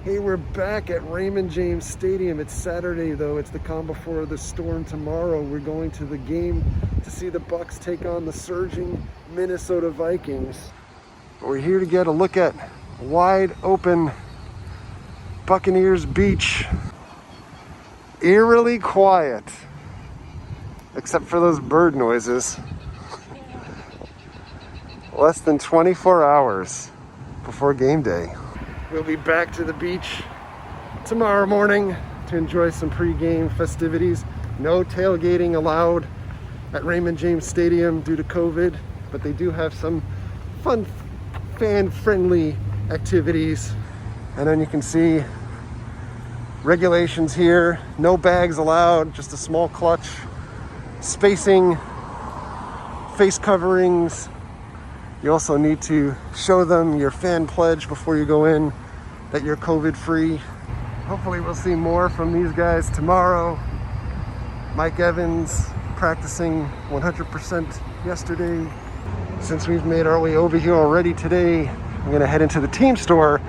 Hey, we're back at Raymond James Stadium. It's Saturday though. It's the calm before the storm tomorrow. We're going to the game to see the Bucs take on the surging Minnesota Vikings. We're here to get a look at wide open Buccaneers Beach. Eerily quiet, except for those bird noises. Less than 24 hours before game day. We'll be back to the beach tomorrow morning to enjoy some pre-game festivities. No tailgating allowed at Raymond James Stadium due to COVID, but they do have some fun, fan-friendly activities. And then you can see regulations here. No bags allowed, just a small clutch, spacing, face coverings. You also need to show them your fan pledge before you go in, that you're COVID-free. Hopefully we'll see more from these guys tomorrow. Mike Evans practicing 100% yesterday. Since we've made our way over here already today, I'm gonna head into the team store,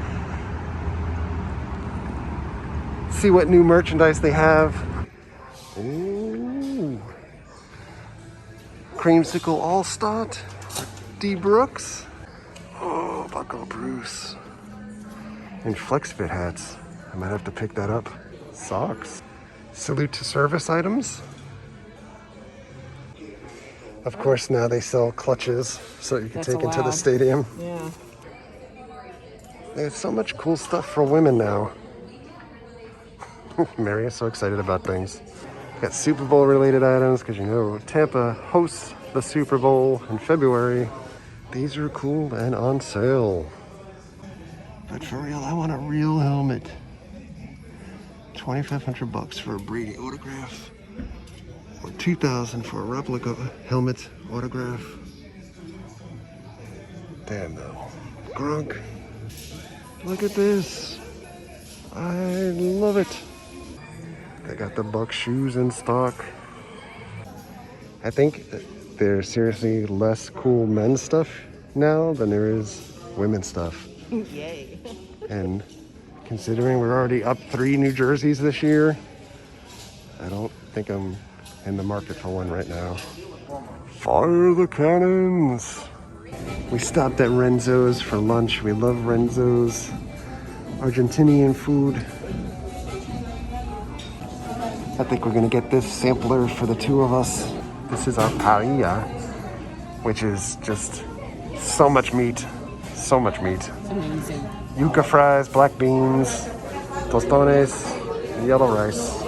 see what new merchandise they have. Ooh. Creamsicle All-Star. D. Brooks. Oh, Buckle Bruce. And flex fit hats. I might have to pick that up. Socks. Salute to service items. Of course, now they sell clutches so you can take into the stadium. Yeah. There's so much cool stuff for women now. Mary is so excited about things. Got Super Bowl related items because you know Tampa hosts the Super Bowl in February. These are cool and on sale. But for real, I want a real helmet. $2,500 for a Brady autograph, or $2,000 for a replica helmet autograph. Damn though. Gronk. Look at this. I love it. They got the Bucs shoes in stock. I think there's seriously less cool men's stuff now than there is women's stuff. Yay. And considering we're already up 3 new jerseys this year, I don't think I'm in the market for one right now. Fire the cannons! We stopped at Renzo's for lunch. We love Renzo's Argentinian food. I think we're gonna get this sampler for the 2 of us. This is our paella, which is just so much meat, so much meat. It's amazing. Yuca fries, black beans, tostones, and yellow rice.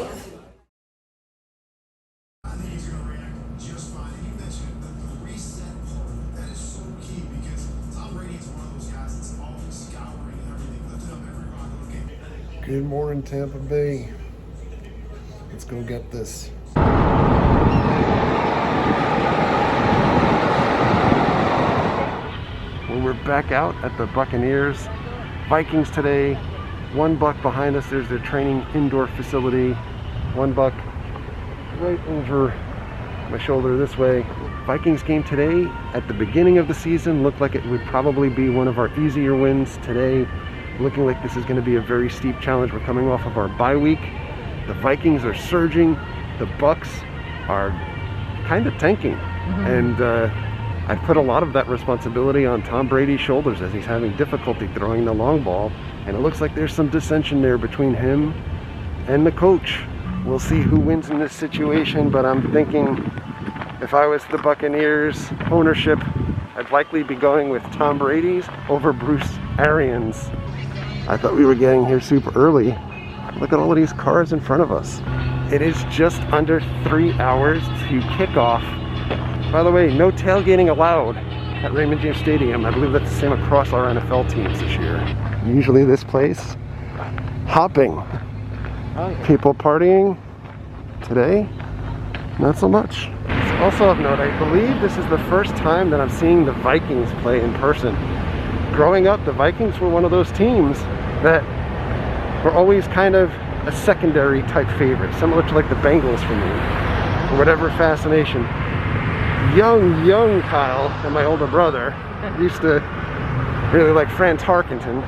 Good morning, Tampa Bay. Let's go get this. Well, we're back out at the Buccaneers. Vikings today. $1 behind us. There's their training indoor facility. $1 right over my shoulder this way. Vikings game today. At the beginning of the season, looked like it would probably be one of our easier wins. Today, looking like this is going to be a very steep challenge. We're coming off of our bye week. The Vikings are surging. The Bucs are kind of tanking. And I put a lot of that responsibility on Tom Brady's shoulders as he's having difficulty throwing the long ball. And it looks like there's some dissension there between him and the coach. We'll see who wins in this situation, but I'm thinking if I was the Buccaneers ownership, I'd likely be going with Tom Brady's over Bruce Arians. I thought we were getting here super early. Look at all of these cars in front of us. It is just under 3 hours to kick off. By the way, no tailgating allowed at Raymond James Stadium. I believe that's the same across our NFL teams this year. Usually this place, hopping. Oh, yeah. People partying. Today, not so much. Also of note, I believe this is the first time that I'm seeing the Vikings play in person. Growing up, the Vikings were one of those teams that were always kind of a secondary type favorite, similar to like the Bengals for me, for whatever fascination. Young Kyle and my older brother used to really like Fran Tarkenton.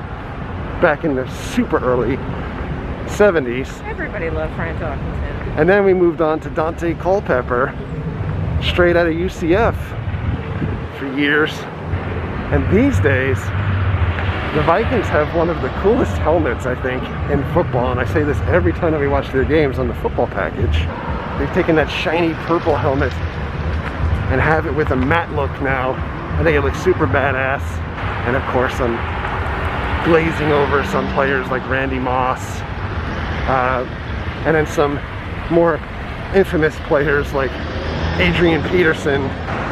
back in the super early 70s. Everybody loved Frank Talkington. And then we moved on to Dante Culpepper, straight out of UCF for years. And these days, the Vikings have one of the coolest helmets, I think, in football. And I say this every time that we watch their games on the football package. They've taken that shiny purple helmet and have it with a matte look now. I think it looks super badass. And of course, I'm glazing over some players like Randy Moss. And then some more infamous players like Adrian Peterson.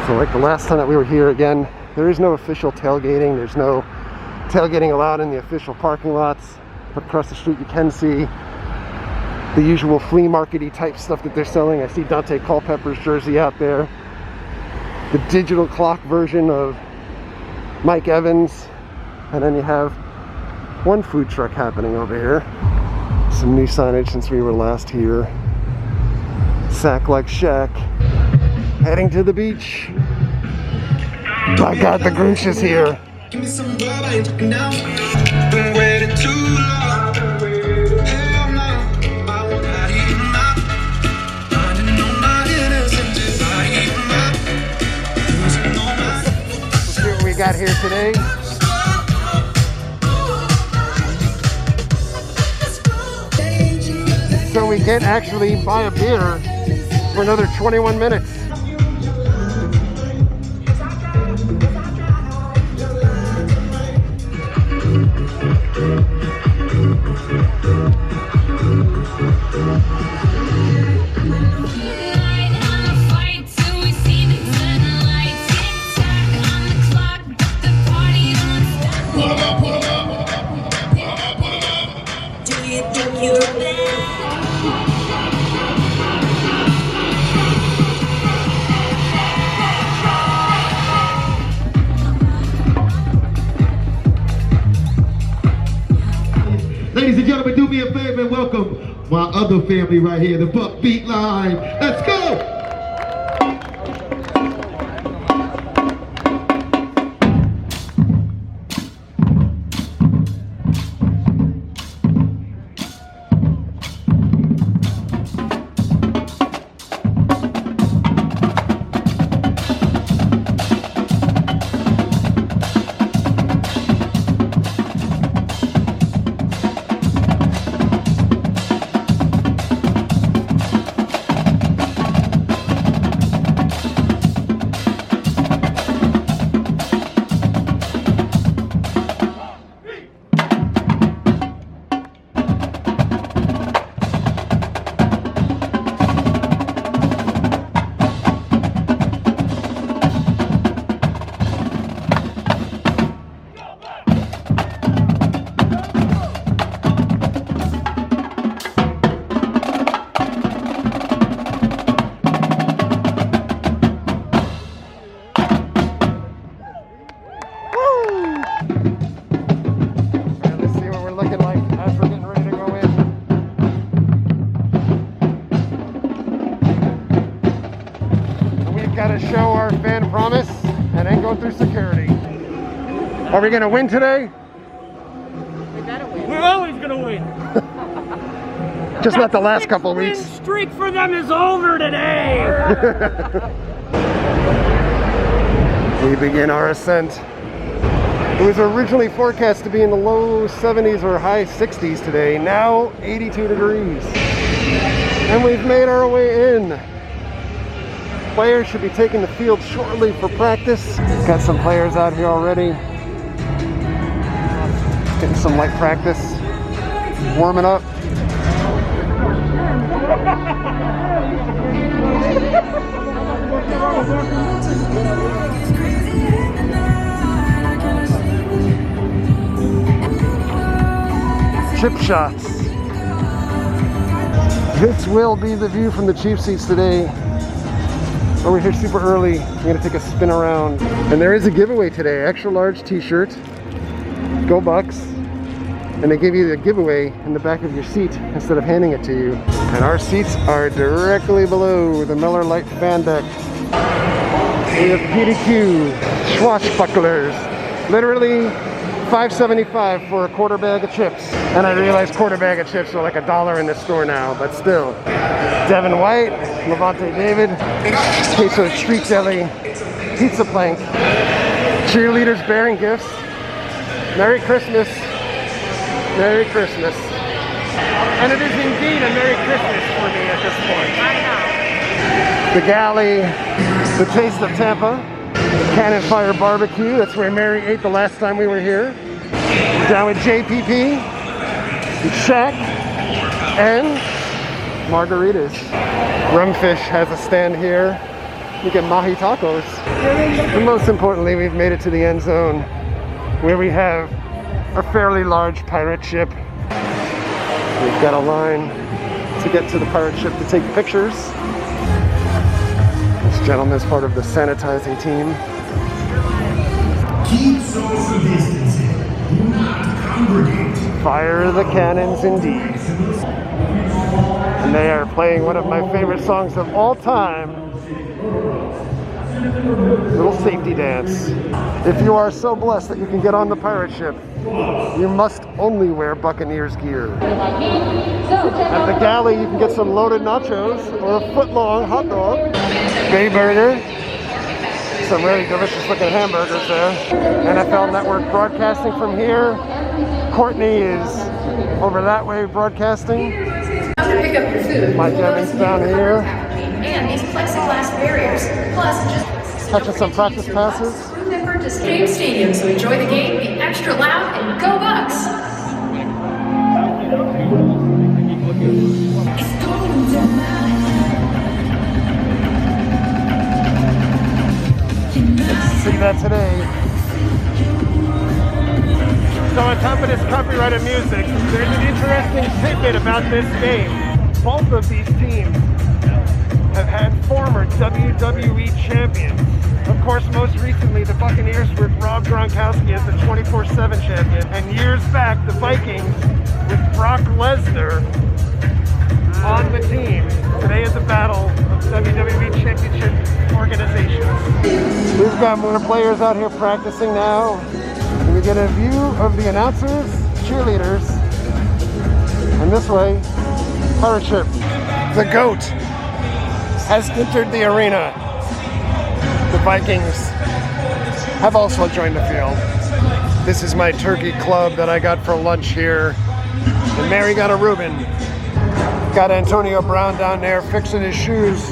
So like the last time that we were here, again, there is no official tailgating. There's no tailgating allowed in the official parking lots. But across the street you can see the usual flea market-y type stuff that they're selling. I see Dante Culpepper's jersey out there. The digital clock version of Mike Evans. And then you have one food truck happening over here. Some new signage since we were last here. Sack like Shack. Heading to the beach. My God, the Grinch is here. Give me some love, I ain't talking now. Been waiting too long. Hell no, I will not even mine. Finding all my innocence if I even mine. Losing all my. Let's see what we got here today. So we can't actually buy a beer for another 21 minutes. Ladies and gentlemen, do me a favor and welcome my other family right here, the Bucs Beat line. Let's go! Gotta show our fan promise and then go through security. Are we gonna win today? We better win. We're always gonna win. Just not the last couple of Win weeks. streak for them is over today. We begin our ascent. It was originally forecast to be in the low 70s or high 60s today. Now 82 degrees. And we've made our way in. Players should be taking the field shortly for practice. Got some players out here already. Getting some light practice. Warming up. Chip shots. This will be the view from the Chief seats today. We're here super early. We're gonna take a spin around. And there is a giveaway today, extra large t-shirt. Go Bucs. And they give you the giveaway in the back of your seat instead of handing it to you. And our seats are directly below the Miller Lite fan deck. We have PDQ, swashbucklers. Literally $5.75 for a quarter bag of chips. And I realized quarter bag of chips are like $1 in the store now, but still. Devin White, Levante David, Queso Street Deli, Pizza Plank, cheerleaders bearing gifts. Merry Christmas. Merry Christmas. And it is indeed a Merry Christmas for me at this point. I know. The Galley, the Taste of Tampa, Cannon Fire Barbecue, that's where Mary ate the last time we were here. Down with JPP, Shaq, and margaritas. Rumfish has a stand here. You get mahi tacos. And most importantly, we've made it to the end zone where we have a fairly large pirate ship. We've got a line to get to the pirate ship to take pictures. This gentleman is part of the sanitizing team. Keep social distancing. Do not congregate. Fire the cannons indeed. And they are playing one of my favorite songs of all time. Little safety dance. If you are so blessed that you can get on the pirate ship, you must only wear Buccaneers gear. At the Galley, you can get some loaded nachos or a foot-long hot dog, Bay Burger, some really delicious looking hamburgers there. NFL Network broadcasting from here. Courtney is over that way broadcasting. Pick up your food. Mike Evans down here. And these plexiglass barriers. Plus, just Catching some practice passes. remember to James Stadium, so enjoy the game, be extra loud, and go Bucs! See that today. So on top of this copyrighted music, there's an interesting tidbit about this game. Both of these teams have had former WWE champions. Of course, most recently, the Buccaneers with Rob Gronkowski as the 24/7 champion. And years back, the Vikings with Brock Lesnar on the team. Today is a battle of WWE championship organizations. We've got more players out here practicing now. And we get a view of the announcers, cheerleaders, and this way, pirate ship. The GOAT has entered the arena. The Vikings have also joined the field. This is my turkey club that I got for lunch here. And Mary got a Reuben. Got Antonio Brown down there fixing his shoes.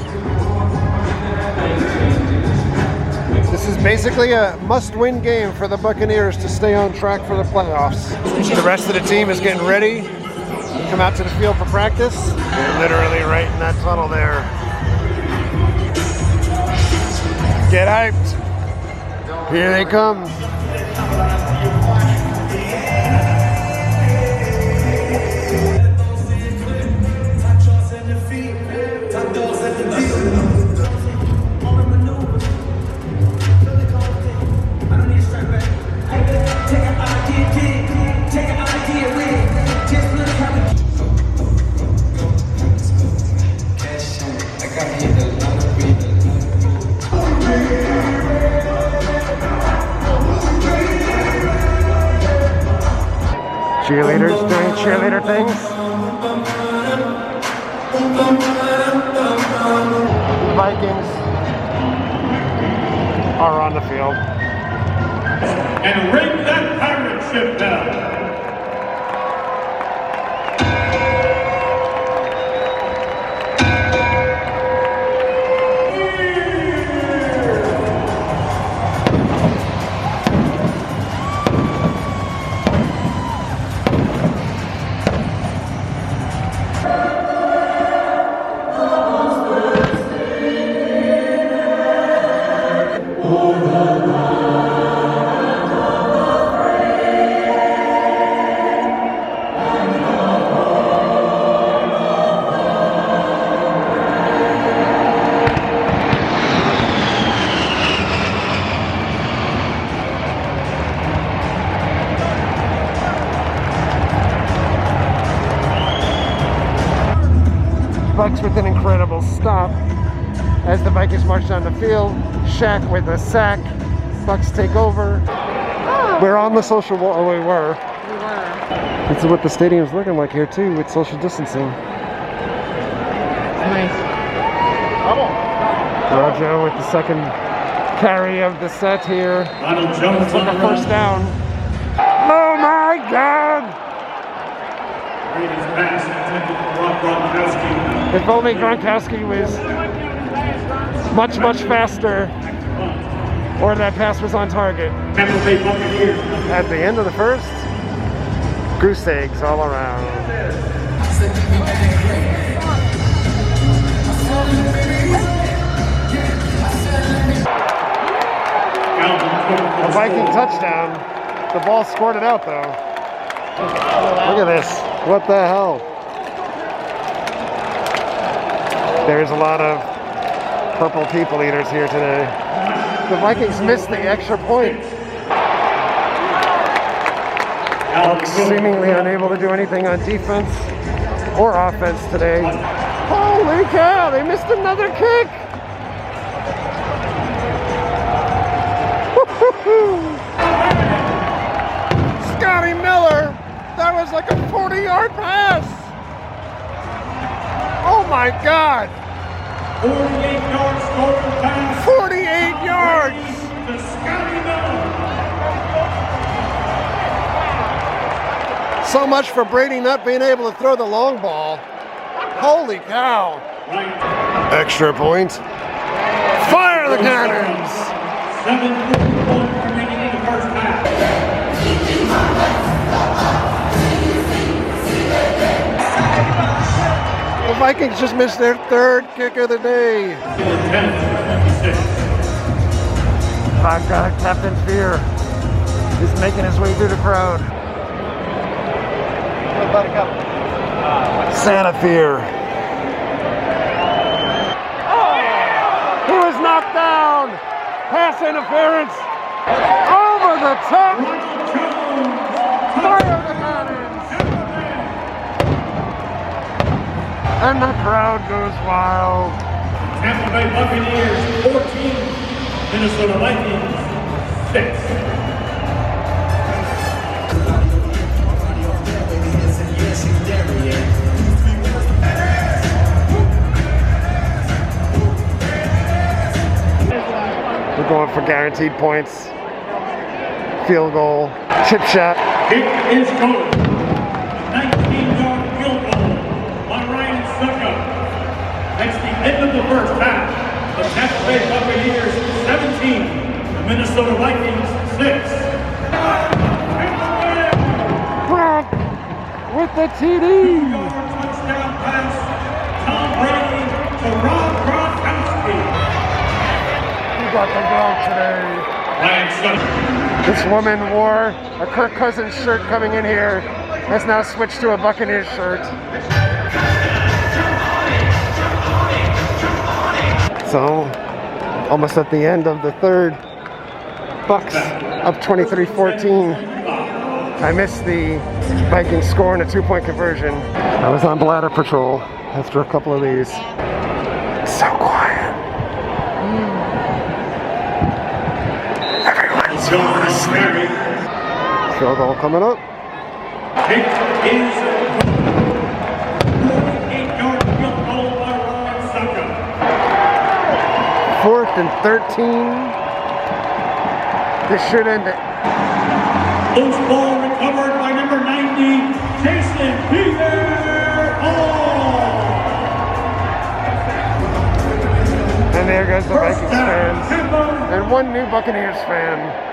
This is basically a must-win game for the Buccaneers to stay on track for the playoffs. The rest of the team is getting ready to come out to the field for practice. They're literally right in that tunnel there. Get hyped. Here they come. Cheerleaders doing cheerleader things. The Vikings are on the field. And ring that pirate ship bell. Bucs with an incredible stop as the Vikings march down the field. Shaq with a sack. Bucs take over. Oh, We're on the social wall. Oh, we were. We were. This is what the stadium's looking like here too, with social distancing. Nice. Rojo with the second carry of the set here. Ronald Jones With on the the first run. down. Oh my God! Brady's pass intended for Rob Gronkowski. If only Gronkowski was much faster, or that pass was on target. Tampa Bay Buccaneers. At the end of the first, goose eggs all around. A Viking touchdown. The ball scored it out though. Look at this. What the hell? There's a lot of purple people eaters here today. The Vikings missed the extra point. Bucs seemingly unable to do anything on defense or offense today. Holy cow, they missed another kick! Scotty Miller! That was like a 40-yard pass! Oh my God! 48-yard scoring pass. 48 yards! To Scotty Miller. So much for Brady not being able to throw the long ball. Holy cow! Right. Extra point. Fire the cannons! 7:41 remaining in the first half. The Vikings just missed their third kick of the day. I've got Captain Fear. He's making his way through the crowd. Santa Fear. He was knocked down. Pass interference. Over the top. Fire the cannons. And the crowd goes wild. Tampa Bay Buccaneers 14, Minnesota Vikings 6. We're going for guaranteed points. Field goal, chip shot. Kick is good. 19-yard field goal by Ryan Sucka. That's the end of the first half. The Tampa Bay Buccaneers 17, the Minnesota Vikings 6. Gronk with the TD. 2-yard touchdown pass. Tom Brady to Rob Gronkowski. We got the Gronk today. Ryan Sucka. This woman wore a Kirk Cousins shirt coming in here. Has now switched to a Buccaneers shirt. So, almost at the end of the third, Bucs up 23-14. I missed the Vikings score in a 2-point conversion. I was on bladder patrol after a couple of these. So quiet. Everyone's Jones asleep. field goal coming up. Kick is 48-yard field goal by Ryan Sucka. 4th and 13. This should end it. Loose ball recovered by number 90, Jason Pierre-Paul. And there goes the First Vikings down, fans. Tampa. And one new Buccaneers fan.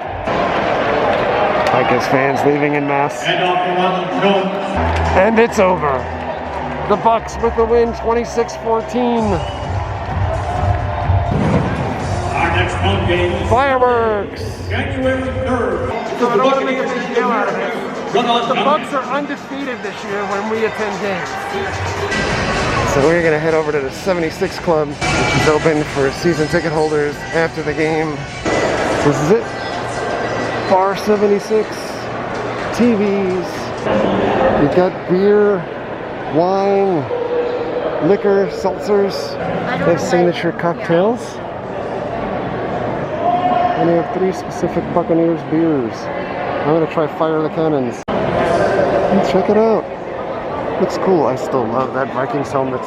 Vikings fans leaving en masse. And off to Ronald Jones. And it's over. The Bucs with the win, 26-14. Our next home game is Fireworks. January 3rd. So I don't want to make a big deal out of it. The Bucs are undefeated this year when we attend games. So we're going to head over to the 76 Club, which is open for season ticket holders after the game. This is it. Bar 76, TVs. You've got beer, wine, liquor, seltzers. They have signature cocktails. And they have 3 specific Buccaneers beers. I'm gonna try fire the cannons. Check it out. Looks cool. I still love that Vikings helmet.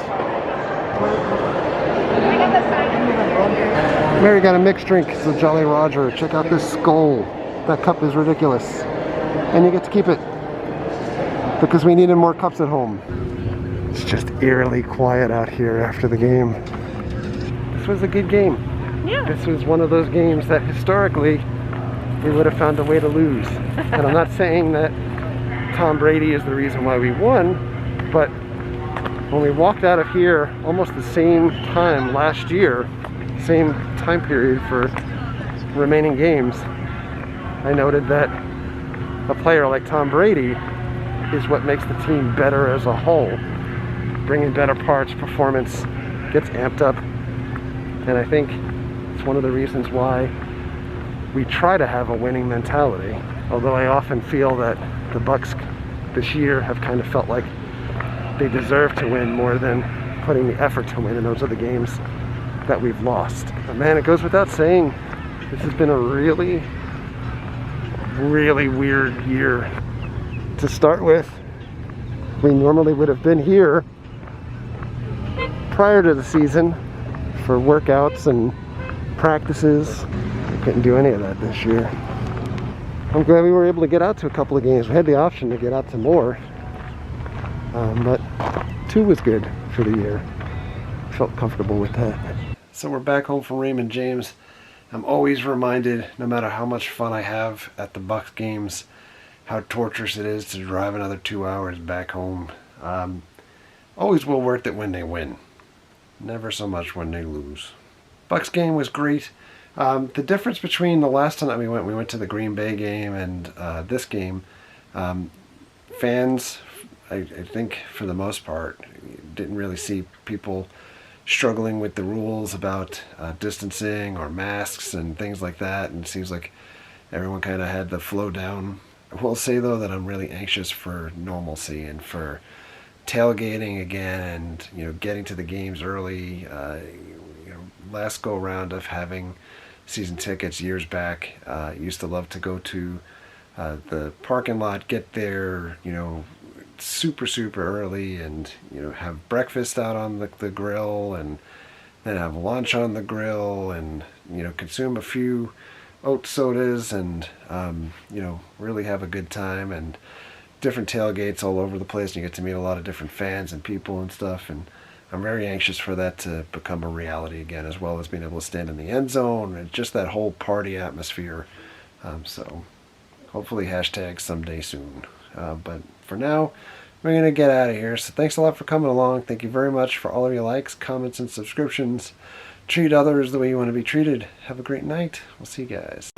Mary got a mixed drink. It's a Jolly Roger. Check out this skull. That cup is ridiculous. And you get to keep it. Because we needed more cups at home. It's just eerily quiet out here after the game. This was a good game. Yeah. This was one of those games that historically we would have found a way to lose. And I'm not saying that Tom Brady is the reason why we won, but when we walked out of here almost the same time last year, same time period for remaining games, I noted that a player like Tom Brady is what makes the team better as a whole. Bringing better parts, performance gets amped up, and I think it's one of the reasons why we try to have a winning mentality. Although I often feel that the Bucs this year have kind of felt like they deserve to win more than putting the effort to win, and those are the games that we've lost. But man, it goes without saying, this has been a really, really weird year. To start with, we normally would have been here prior to the season for workouts and practices. We couldn't do any of that this year. I'm glad we were able to get out to a couple of games. We had the option to get out to more, but 2 was good for the year. Felt comfortable with that. So we're back home from Raymond James. I'm always reminded, no matter how much fun I have at the Bucs games, how torturous it is to drive another 2 hours back home. Always well worth it when they win. Never so much when they lose. Bucs game was great. The difference between the last time that we went to the Green Bay game and this game, fans, I think for the most part, didn't really see people struggling with the rules about distancing or masks and things like that, and it seems like everyone kind of had the flow down. I will say though that I'm really anxious for normalcy and for tailgating again, and getting to the games early. Last go round of having season tickets years back, used to love to go to the parking lot, get there super early, and have breakfast out on the grill, and then have lunch on the grill, and consume a few oat sodas, and really have a good time, and different tailgates all over the place, and you get to meet a lot of different fans and people and stuff, and I'm very anxious for that to become a reality again, as well as being able to stand in the end zone and just that whole party atmosphere. So hopefully hashtag someday soon. But for now, we're going to get out of here. So thanks a lot for coming along. Thank you very much for all of your likes, comments, and subscriptions. Treat others the way you want to be treated. Have a great night. We'll see you guys.